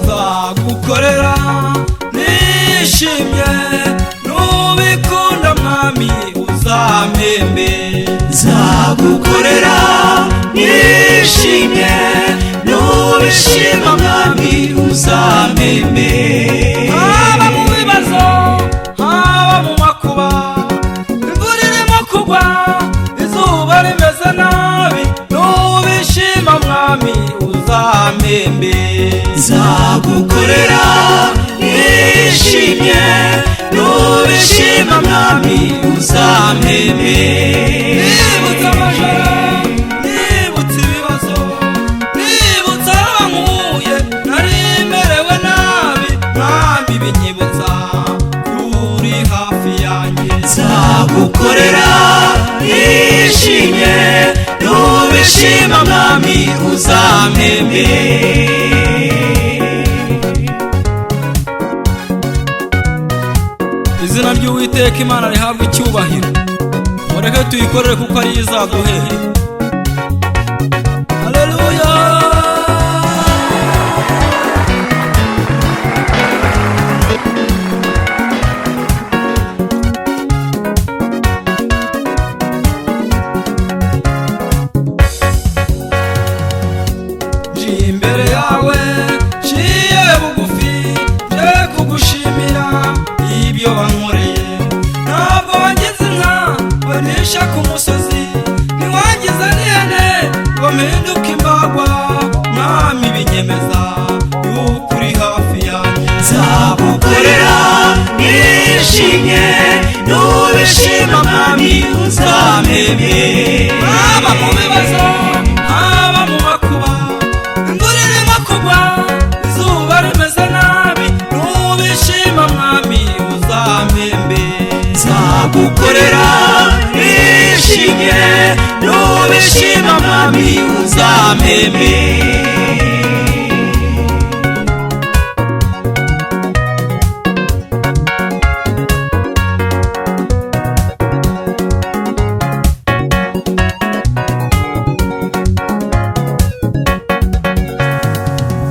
Nzagukorera nishimye nubikunda mwami uzampembe. Nzagukorera nishimye nubishima mwami uzampembe. Haba mu bibazo haba mu makuba, imvura irimo kugwa izuba rimeze nabi, nubishima mwami uzampembe. Nzagukorera nishimye nubishima mwami uzampembe. Nibutse amajoro nibutse ibibazo, nibutse abankuye nari merewe nabi, mwami binyibutsa uri hafi yanjye. Nzagukorera nishimye nubishima mwami uzampembe. Izina ry'Uwiteka Imana rihabwa icyubahiro, mureke tuyikorere kuko ari izaduhera. Haleluya. Njiye imbere yawe nciye bugufi, nje kugushimira ibyo wankoreye. Ntabwo wangize inka banisha ku musozi, ntiwangize n'ihene ngo mpinduke imbagwa, mwami binyemeza yuko uri hafi yanjye. Nzagukorera nishimye nubishima mwami uzampembe. Haba mu bibazo haba mu makuba, imvura irimo kugwa izuba rimeze nabi, nubishima mwami uzampembe. Nzagukorera nishimye nubishima mwami uzampembe.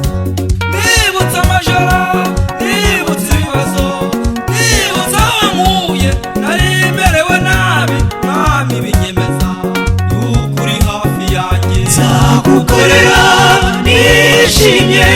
Nibutse amajoro nibutse ibibazo, nibutse abankuye nari merewe nabi, mwami binyemeza yuko uri hafi yanjye. Nzagukorera nishimye